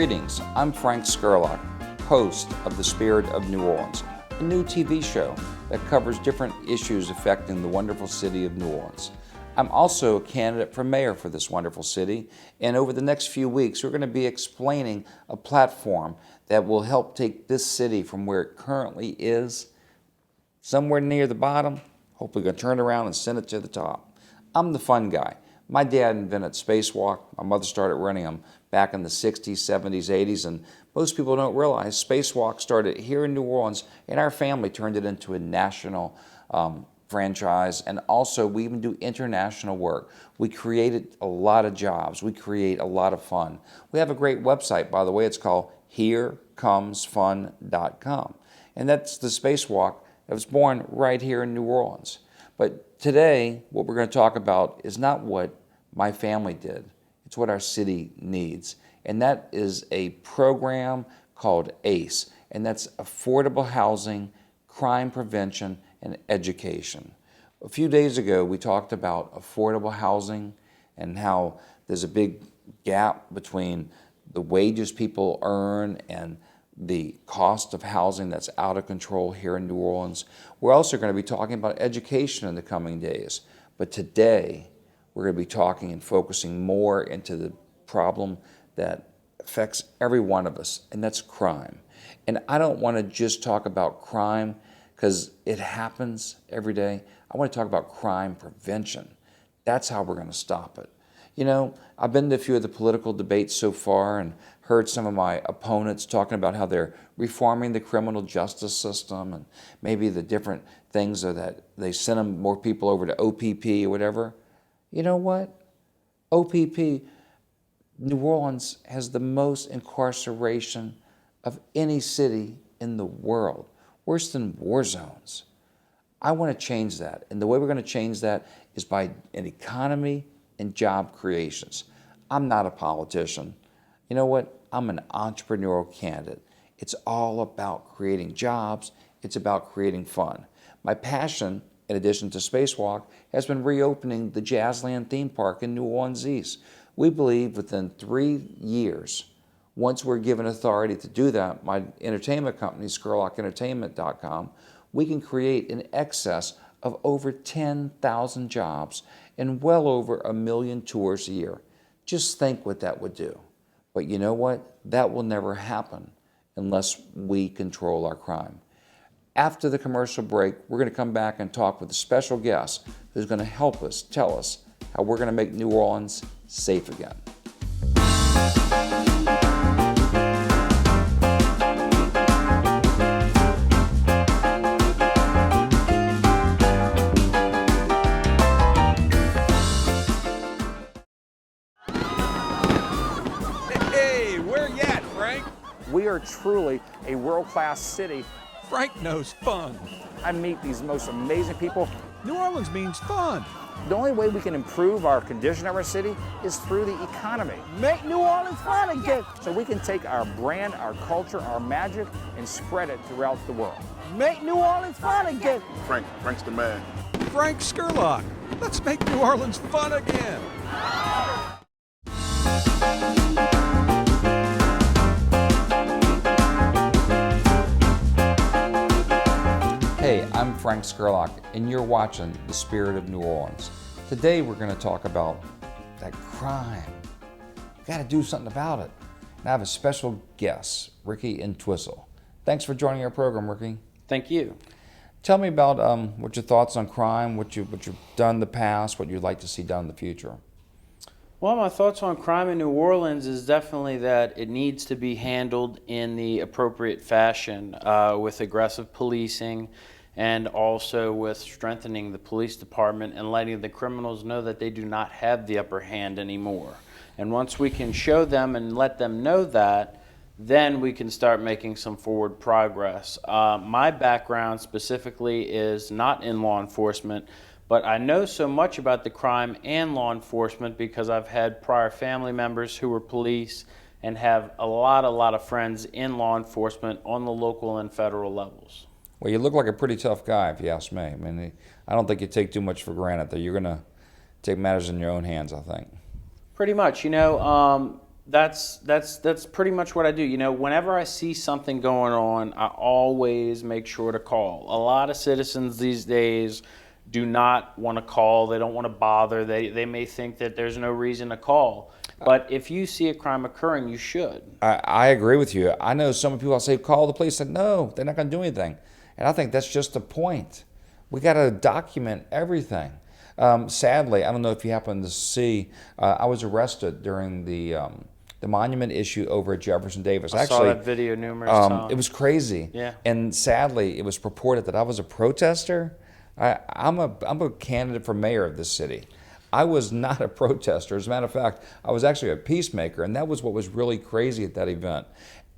Greetings, I'm Frank Skurlock, host of The Spirit of New Orleans, a new TV show that covers different issues affecting the wonderful city of New Orleans. I'm also a candidate for mayor for this wonderful city, and over the next few weeks we're going to be explaining a platform that will help take this city from where it currently is, somewhere near the bottom, hopefully going to turn around and send it to the top. I'm the fun guy. My dad invented spacewalk. My mother started running them back in the 60s, 70s, 80s, and most people don't realize spacewalk started here in New Orleans, and our family turned it into a national franchise, and also we even do international work. We created a lot of jobs. We create a lot of fun. We have a great website, by the way. It's called HereComesFun.com, and that's the spacewalk that was born right here in New Orleans. But today, what we're going to talk about is not what my family did. It's what our city needs. And that is a program called ACE, and that's Affordable Housing, Crime Prevention, and Education. A few days ago, we talked about affordable housing and how there's a big gap between the wages people earn and the cost of housing that's out of control here in New Orleans. We're also going to be talking about education in the coming days. But today, we're going to be talking and focusing more into the problem that affects every one of us, and that's crime. And I don't want to just talk about crime because it happens every day. I want to talk about crime prevention. That's how we're going to stop it. You know, I've been to a few of the political debates so far and heard some of my opponents talking about how they're reforming the criminal justice system and maybe the different things that they send them more people over to OPP or whatever. You know what? OPP, New Orleans has the most incarceration of any city in the world, worse than war zones. I want to change that, and the way we're going to change that is by an economy and job creations. I'm not a politician. You know what? I'm an entrepreneurial candidate. It's all about creating jobs. It's about creating fun. My passion, in addition to Spacewalk, has been reopening the Jazzland theme park in New Orleans East. We believe within 3 years, once we're given authority to do that, my entertainment company, SkurlockEntertainment.com, we can create in excess of over 10,000 jobs and well over 1 million tours a year. Just think what that would do. But you know what? That will never happen unless we control our crime. After the commercial break, we're going to come back and talk with a special guest who's going to help us tell us how we're going to make New Orleans safe again. We are truly a world-class city. Frank knows fun. I meet these most amazing people. New Orleans means fun. The only way we can improve our condition of our city is through the economy. Make New Orleans fun again. So we can take our brand, our culture, our magic, and spread it throughout the world. Make New Orleans fun again. Frank's the man. Frank Skurlock. Let's make New Orleans fun again. Hey, I'm Frank Skurlock, and you're watching The Spirit of New Orleans. Today we're going to talk about that crime. We've got to do something about it. And I have a special guest, Ricky Entwistle. Thanks for joining our program, Ricky. Thank you. Tell me about what your thoughts on crime, what you've done in the past, what you'd like to see done in the future. Well, my thoughts on crime in New Orleans is definitely that it needs to be handled in the appropriate fashion with aggressive policing and also with strengthening the police department and letting the criminals know that they do not have the upper hand anymore. And once we can show them and let them know that, then we can start making some forward progress. My background specifically is not in law enforcement, but I know so much about the crime and law enforcement because I've had prior family members who were police and have a lot of friends in law enforcement on the local and federal levels. Well, you look like a pretty tough guy, if you ask me. I mean, I don't think you take too much for granted that you're going to take matters in your own hands, I think. Pretty much. You know, That's pretty much what I do. You know, whenever I see something going on, I always make sure to call. A lot of citizens these days do not want to call. They don't want to bother. They may think that there's no reason to call. But if you see a crime occurring, you should. I agree with you. I know some people say, call the police. I said, no, they're not going to do anything. And I think that's just the point. We got to document everything. Sadly, I don't know if you happen to see, I was arrested during the monument issue over at Jefferson Davis. I saw that video numerous times. It was crazy. Yeah. And sadly, it was purported that I was a protester. I'm a candidate for mayor of this city. I was not a protester. As a matter of fact, I was actually a peacemaker, and that was what was really crazy at that event.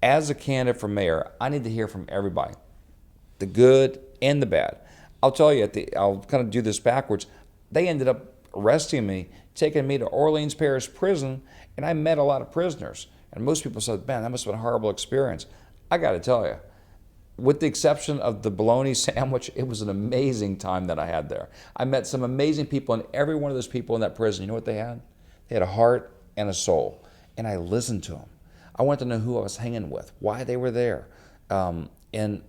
As a candidate for mayor, I need to hear from everybody, the good and the bad. I'll tell you, I'll kind of do this backwards. They ended up arresting me, taking me to Orleans Parish Prison, and I met a lot of prisoners. And most people said, man, that must have been a horrible experience. I got to tell you, with the exception of the bologna sandwich, it was an amazing time that I had there. I met some amazing people, and every one of those people in that prison, you know what they had? They had a heart and a soul, and I listened to them. I wanted to know who I was hanging with, why they were there, and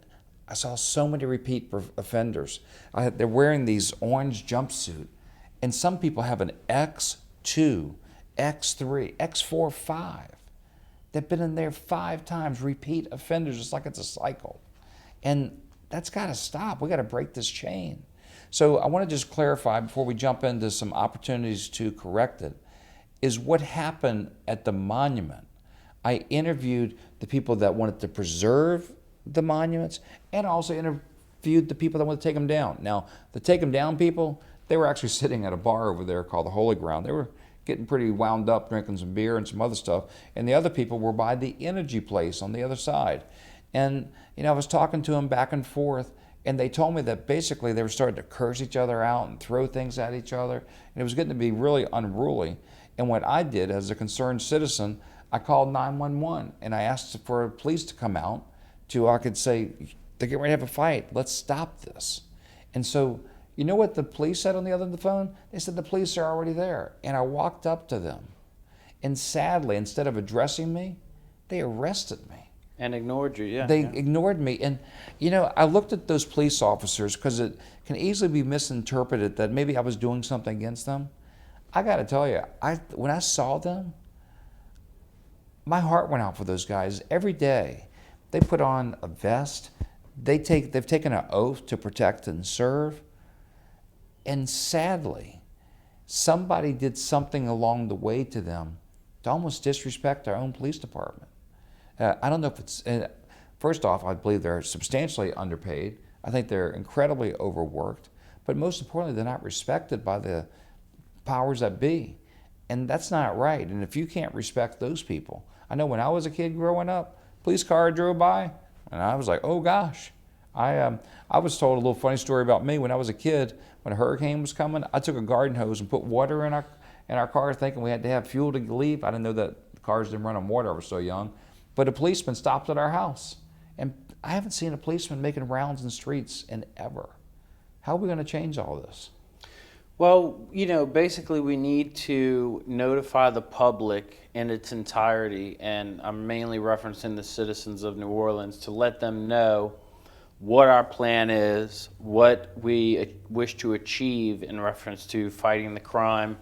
I saw so many repeat offenders. They're wearing these orange jumpsuit, and some people have an X2, X3, X4, 5. They've been in there 5 times, repeat offenders, just like it's a cycle. And that's got to stop. We got to break this chain. So I want to just clarify before we jump into some opportunities to correct it, is what happened at the monument. I interviewed the people that wanted to preserve the monuments, and also interviewed the people that wanted to take them down. Now, the take them down people, they were actually sitting at a bar over there called the Holy Ground. They were getting pretty wound up, drinking some beer and some other stuff. And the other people were by the energy place on the other side. And, you know, I was talking to them back and forth, and they told me that basically they were starting to curse each other out and throw things at each other. And it was getting to be really unruly. And what I did as a concerned citizen, I called 911 and I asked for police to come out I could say, they're getting ready to have a fight. Let's stop this. And so, you know what the police said on the other end of the phone? They said the police are already there. And I walked up to them. And sadly, instead of addressing me, they arrested me. And ignored you, yeah. They ignored me. And, you know, I looked at those police officers because it can easily be misinterpreted that maybe I was doing something against them. I got to tell you, when I saw them, my heart went out for those guys every day. They put on a vest. They've taken an oath to protect and serve. And sadly, somebody did something along the way to them to almost disrespect our own police department. I don't know if it's, first off, I believe they're substantially underpaid. I think they're incredibly overworked. But most importantly, they're not respected by the powers that be. And that's not right. And if you can't respect those people, I know when I was a kid growing up, police car drove by, and I was like, oh gosh. I was told a little funny story about me when I was a kid. When a hurricane was coming, I took a garden hose and put water in our car, thinking we had to have fuel to leave. I didn't know that cars didn't run on water. I was so young. But a policeman stopped at our house, and I haven't seen a policeman making rounds in streets in ever. How are we going to change all this? Well, you know, basically we need to notify the public in its entirety, and I'm mainly referencing the citizens of New Orleans, to let them know what our plan is, what we wish to achieve in reference to fighting the crime,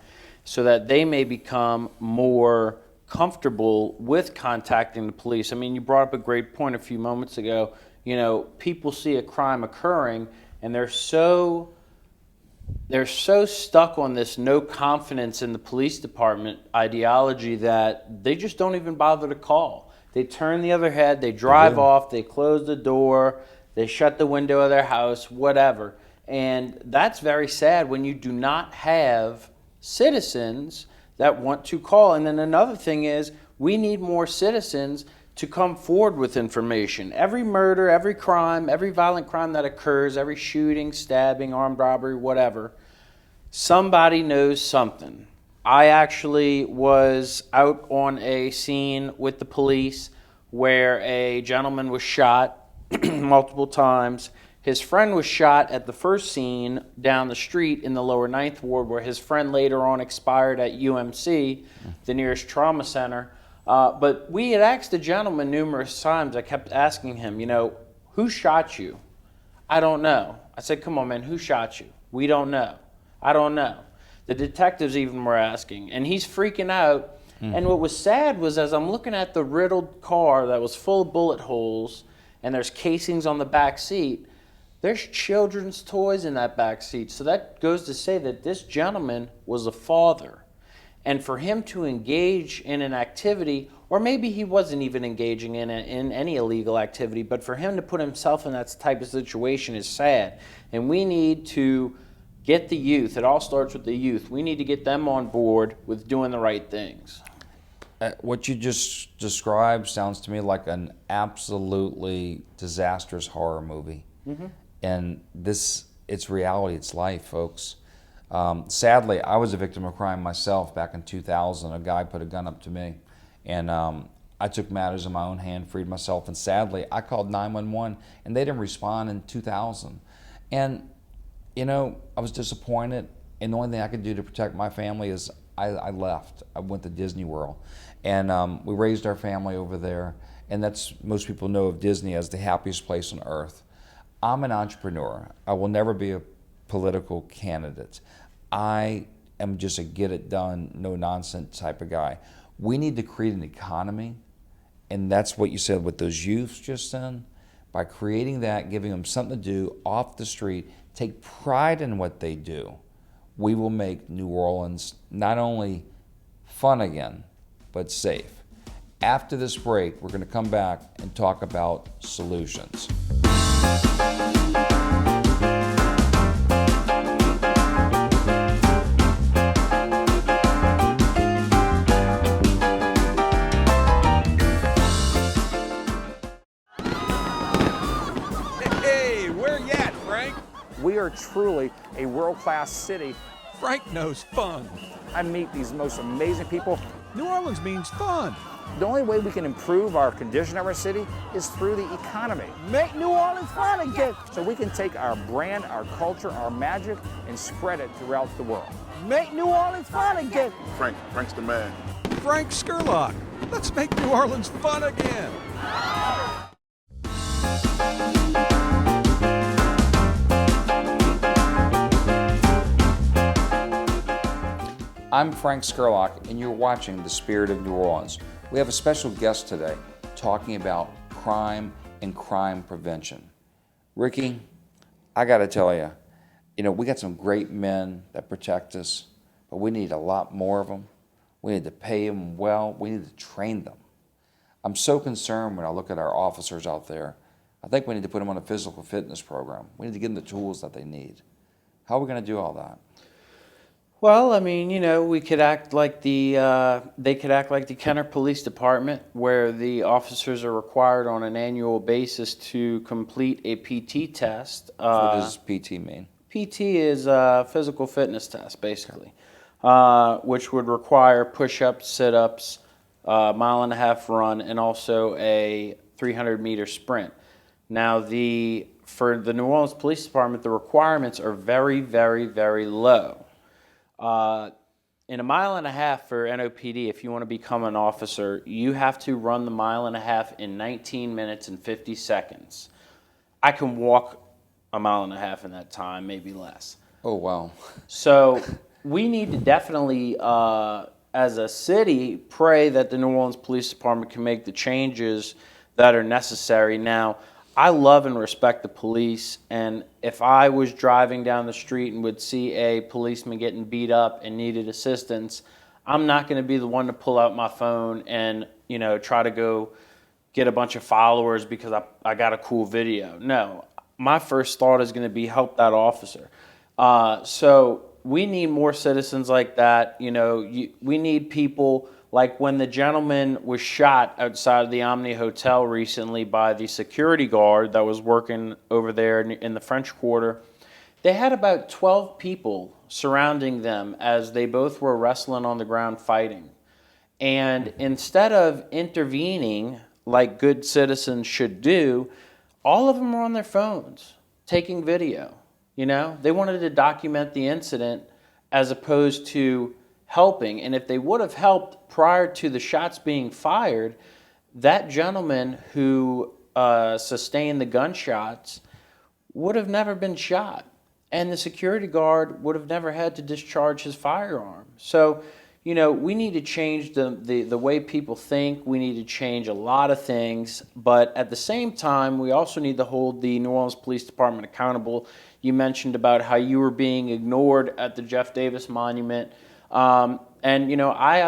so that they may become more comfortable with contacting the police. I mean, you brought up a great point a few moments ago. You know, people see a crime occurring, and they're so stuck on this no confidence in the police department ideology that they just don't even bother to call. They turn the other head, they drive off, they close the door, they shut the window of their house, whatever. And that's very sad when you do not have citizens that want to call. And then another thing is, we need more citizens to come forward with information. Every murder, every crime, every violent crime that occurs, every shooting, stabbing, armed robbery, whatever, somebody knows something. I actually was out on a scene with the police where a gentleman was shot multiple times. His friend was shot at the first scene down the street in the lower 9th Ward, where his friend later on expired at UMC, the nearest trauma center. But we had asked the gentleman numerous times. I kept asking him, who shot you? I don't know. I said, come on, man, who shot you? We don't know. I don't know. The detectives even were asking, and he's freaking out. And what was sad was, as I'm looking at the riddled car that was full of bullet holes, and there's casings on the back seat, there's children's toys in that back seat. So that goes to say that this gentleman was a father. And for him to engage in an activity, or maybe he wasn't even engaging in any illegal activity, but for him to put himself in that type of situation is sad. And we need to get the youth, it all starts with the youth, we need to get them on board with doing the right things. What you just described sounds to me like an absolutely disastrous horror movie. And it's reality, it's life, folks. Sadly, I was a victim of crime myself back in 2000. A guy put a gun up to me, and I took matters in my own hand, freed myself, and sadly, I called 911, and they didn't respond in 2000. And, I was disappointed, and the only thing I could do to protect my family is I left. I went to Disney World, and we raised our family over there, and most people know of Disney as the happiest place on earth. I'm an entrepreneur. I will never be a political candidate. I am just a get-it-done, no-nonsense type of guy. We need to create an economy, and that's what you said with those youths just then. By creating that, giving them something to do off the street, take pride in what they do, we will make New Orleans not only fun again, but safe. After this break, we're going to come back and talk about solutions. Hey, where you at, Frank? We are truly a world-class city. Frank knows fun. I meet these most amazing people. New Orleans means fun. The only way we can improve our condition of our city is through the economy. Make New Orleans fun again. So we can take our brand, our culture, our magic, and spread it throughout the world. Make New Orleans fun again. Frank's the man. Frank Skurlock. Let's make New Orleans fun again. I'm Frank Skurlock, and you're watching The Spirit of New Orleans. We have a special guest today talking about crime and crime prevention. Ricky, I got to tell you, we got some great men that protect us, but we need a lot more of them. We need to pay them well. We need to train them. I'm so concerned when I look at our officers out there. I think we need to put them on a physical fitness program. We need to give them the tools that they need. How are we going to do all that? Well, I mean, we could act like they could act like the Kenner Police Department, where the officers are required on an annual basis to complete a PT test. What does PT mean? PT is a physical fitness test, basically, which would require push-ups, sit-ups, mile-and-a-half run, and also a 300-meter sprint. Now, for the New Orleans Police Department, the requirements are very, very, very low. In a mile and a half for NOPD, if you want to become an officer, you have to run the mile and a half in 19 minutes and 50 seconds. I can walk a mile and a half in that time, maybe less. Oh, wow. So we need to definitely, as a city, pray that the New Orleans Police Department can make the changes that are necessary. Now, I love and respect the police, and if I was driving down the street and would see a policeman getting beat up and needed assistance, I'm not going to be the one to pull out my phone and, try to go get a bunch of followers because I got a cool video. No, my first thought is going to be help that officer. So we need more citizens like that. We need people like when the gentleman was shot outside of the Omni Hotel recently by the security guard that was working over there in the French Quarter. They had about 12 people surrounding them as they both were wrestling on the ground fighting. And instead of intervening like good citizens should do, all of them were on their phones taking video. They wanted to document the incident as opposed to helping. And if they would have helped prior to the shots being fired, that gentleman who sustained the gunshots would have never been shot. And the security guard would have never had to discharge his firearm. So, we need to change the way people think. We need to change a lot of things. But at the same time, we also need to hold the New Orleans Police Department accountable. You mentioned about how you were being ignored at the Jeff Davis Monument. I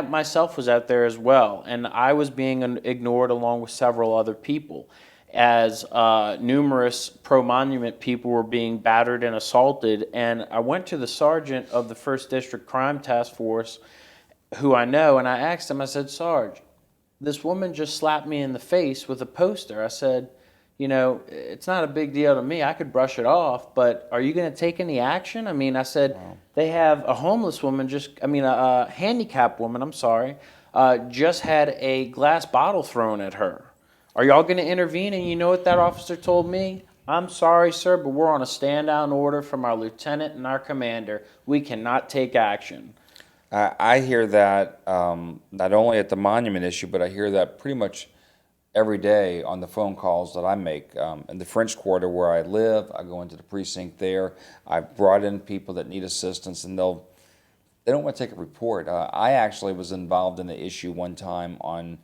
myself was out there as well. And I was being ignored along with several other people, as numerous pro-monument people were being battered and assaulted. And I went to the sergeant of the 1st District Crime Task Force, who I know, and I asked him, I said, "Sarge, this woman just slapped me in the face with a poster." I said, "It's not a big deal to me. I could brush it off, but are you going to take any action?" I said, wow. They have a homeless woman, a handicapped woman, just had a glass bottle thrown at her. Are y'all going to intervene? And you know what that officer told me? "I'm sorry, sir, but we're on a stand-down order from our lieutenant and our commander. We cannot take action." I hear that not only at the monument issue, but I hear that pretty much every day on the phone calls that I make. In the French Quarter where I live, I go into the precinct there. I've brought in people that need assistance, and they don't want to take a report. I actually was involved in an issue one time on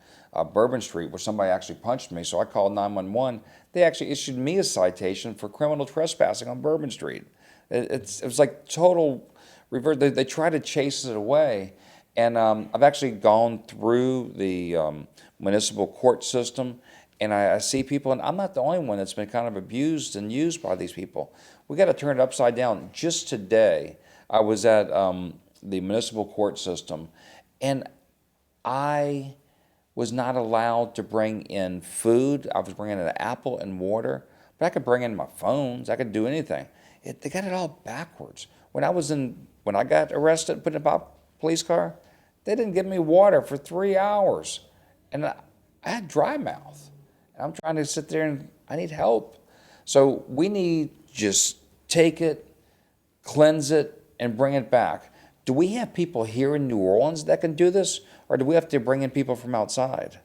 Bourbon Street where somebody actually punched me, so I called 911. They actually issued me a citation for criminal trespassing on Bourbon Street. It was like total reverse. They try to chase it away. And I've actually gone through the municipal court system, and I see people, and I'm not the only one that's been kind of abused and used by these people. We got to turn it upside down. Just today, I was at the municipal court system, and I was not allowed to bring in food. I was bringing in an apple and water, but I could bring in my phones. I could do anything. They got it all backwards. When I got arrested, put in a police car, they didn't give me water for 3 hours, and I had dry mouth. I'm trying to sit there and I need help. So we need to just take it, cleanse it, and bring it back. Do we have people here in New Orleans that can do this, or do we have to bring in people from outside?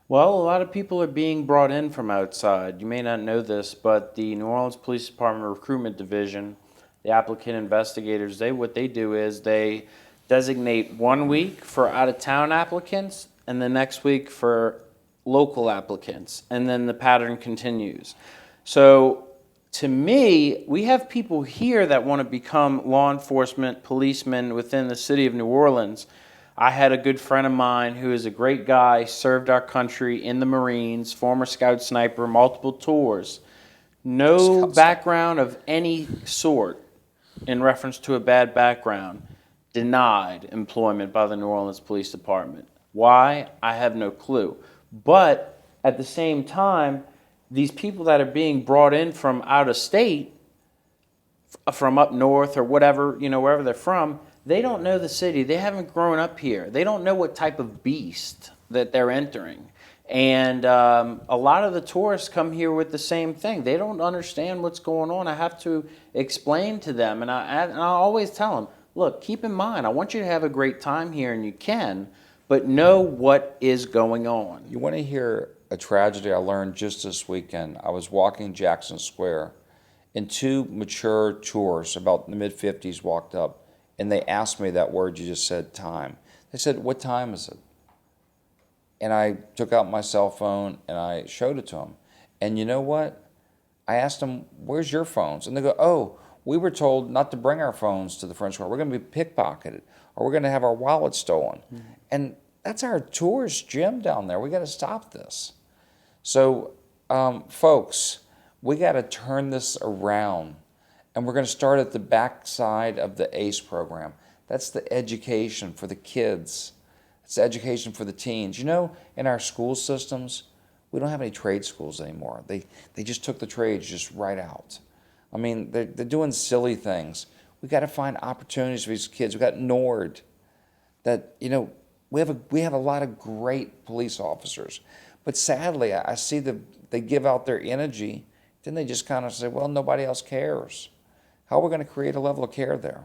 Well, a lot of people are being brought in from outside. You may not know this, but the New Orleans Police Department Recruitment Division, the applicant investigators, what they do is they designate 1 week for out-of-town applicants and the next week for local applicants, and then the pattern continues. So to me, we have people here that want to become law enforcement policemen within the city of New Orleans. I had a good friend of mine who is a great guy, served our country in the Marines, former scout sniper, multiple tours. No background of any sort in reference to a bad background. Denied employment by the New Orleans Police Department. Why? I have no clue. But at the same time, these people that are being brought in from out of state, from up north or whatever, wherever they're from, they don't know the city. They haven't grown up here. They don't know what type of beast that they're entering. And a lot of the tourists come here with the same thing. They don't understand what's going on. I have to explain to them, and I always tell them, look, keep in mind, I want you to have a great time here, and you can, but know what is going on. You want to hear a tragedy I learned just this weekend? I was walking Jackson Square, and 2 mature tourists, about in the mid-50s, walked up, and they asked me that word you just said, time. They said, "What time is it?" And I took out my cell phone, and I showed it to them. And you know what? I asked them, "Where's your phones?" And they go, "Oh, we were told not to bring our phones to the French Quarter. We're going to be pickpocketed, or we're going to have our wallets stolen." Mm-hmm. And that's our tourist gym down there. We got to stop this. So, folks, we got to turn this around, and we're going to start at the backside of the ACE program. That's the education for the kids. It's the education for the teens. In our school systems, we don't have any trade schools anymore. They just took the trades just right out. They're doing silly things. We got to find opportunities for these kids. We got NORD. That we have a lot of great police officers, but sadly, I see they give out their energy, then they just kind of say, "Well, nobody else cares." How are we going to create a level of care there?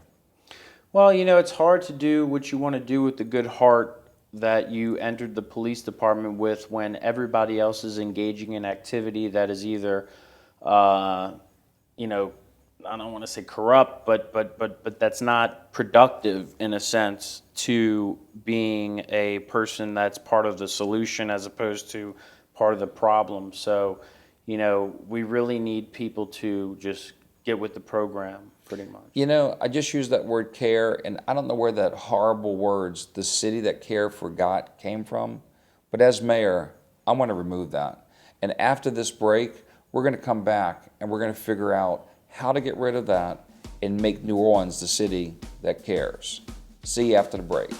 Well, you know, it's hard to do what you want to do with the good heart that you entered the police department with when everybody else is engaging in activity that is either, you know, I don't want to say corrupt, but that's not productive in a sense to being a person that's part of the solution as opposed to part of the problem. So, you know, we really need people to just get with the program, pretty much. You know, I just used that word care, and I don't know where that horrible words, the city that care forgot, came from. But as mayor, I want to remove that. And after this break, we're going to come back and we're going to figure out how to get rid of that and make New Orleans the city that cares. See you after the break.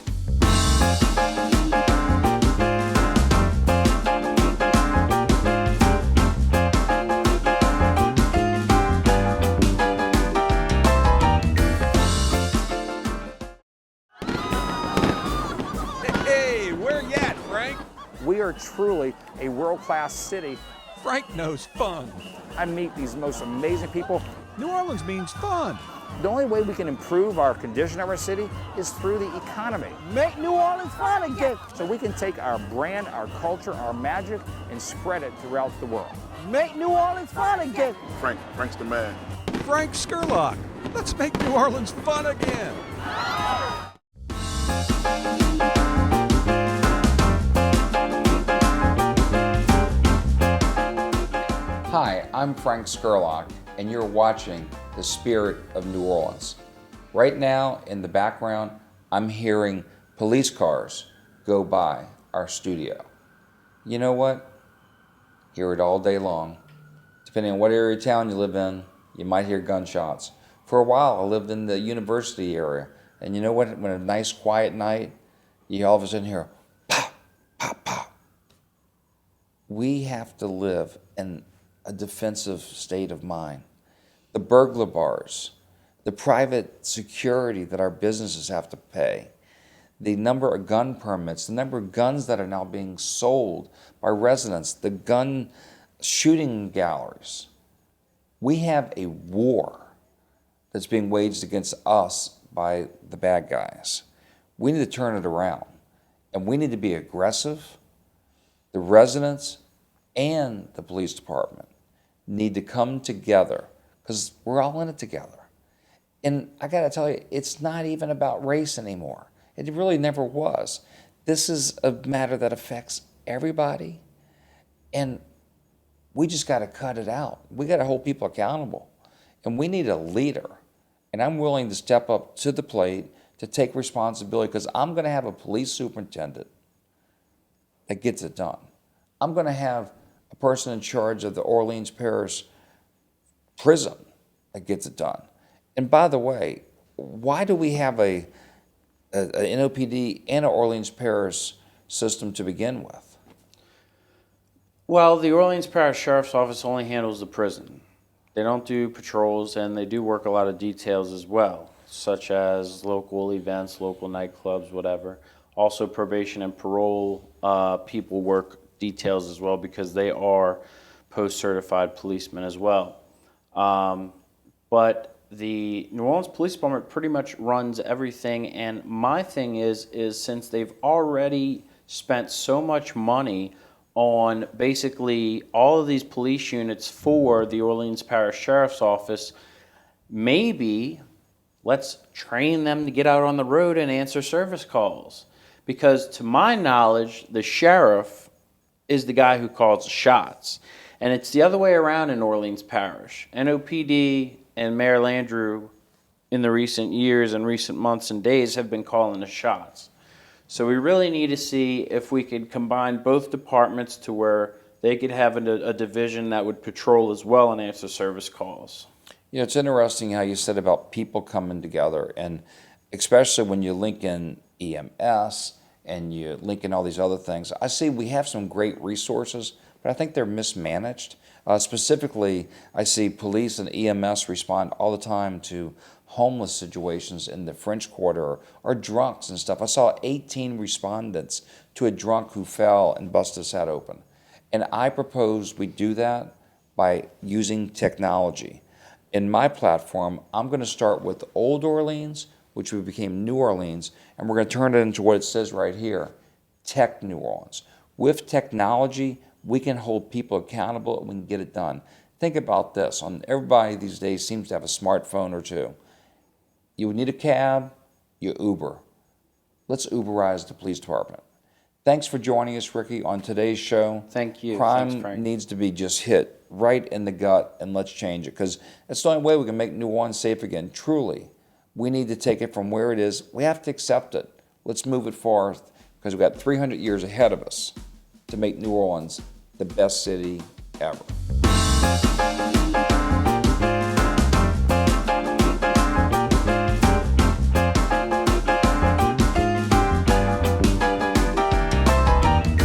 Hey, where you at, Frank? We are truly a world-class city. Frank knows fun. I meet these most amazing people. New Orleans means fun. The only way we can improve our condition of our city is through the economy. Make New Orleans fun again. So we can take our brand, our culture, our magic, and spread it throughout the world. Make New Orleans fun again. Frank's the man. Frank Skurlock. Let's make New Orleans fun again. Hi, I'm Frank Skurlock, and you're watching The Spirit of New Orleans. Right now, in the background, I'm hearing police cars go by our studio. You know what? Hear it all day long. Depending on what area of town you live in, you might hear gunshots. For a while, I lived in the university area, and you know what? When a nice quiet night, you all of a sudden hear pop, pop, pop. We have to live in a defensive state of mind. The burglar bars, the private security that our businesses have to pay, the number of gun permits, the number of guns that are now being sold by residents, the gun shooting galleries. We have a war that's being waged against us by the bad guys. We need to turn it around, and we need to be aggressive. The residents and the police department need to come together because we're all in it together. And I got to tell you, it's not even about race anymore. It really never was. This is a matter that affects everybody, and we just got to cut it out. We got to hold people accountable, and we need a leader. And I'm willing to step up to the plate to take responsibility because I'm going to have a police superintendent that gets it done. I'm going to have a person in charge of the Orleans Parish prison that gets it done. And by the way, why do we have a NOPD and an Orleans Parish system to begin with? Well, the Orleans Parish Sheriff's Office only handles the prison. They don't do patrols, and they do work a lot of details as well, such as local events, local nightclubs, whatever. Also, probation and parole people work details as well because they are post-certified policemen as well. But the New Orleans Police Department pretty much runs everything, and my thing is since they've already spent so much money on basically all of these police units for the Orleans Parish Sheriff's Office, maybe let's train them to get out on the road and answer service calls. Because to my knowledge, the sheriff is the guy who calls the shots. And it's the other way around in Orleans Parish. NOPD and Mayor Landrieu in the recent years and recent months and days have been calling the shots. So we really need to see if we could combine both departments to where they could have a division that would patrol as well and answer service calls. You know, it's interesting how you said about people coming together, and especially when you link in EMS and you link in all these other things. I see we have some great resources, but I think they're mismanaged. Specifically, I see police and EMS respond all the time to homeless situations in the French Quarter or drunks and stuff. I saw 18 respondents to a drunk who fell and busted his head open. And I propose we do that by using technology. In my platform, I'm going to start with Old Orleans, which we became New Orleans, and we're going to turn it into what it says right here, Tech New Orleans. With technology, we can hold people accountable and we can get it done. Think about this. Everybody these days seems to have a smartphone or two. You would need a cab, you Uber. Let's Uberize the police department. Thanks for joining us, Ricky, on today's show. Thank you. Crime Thanks, Frank. needs to be just hit right in the gut, and let's change it, because that's the only way we can make New Orleans safe again. Truly, we need to take it from where it is. We have to accept it. Let's move it forward, because we've got 300 years ahead of us to make New Orleans the best city ever.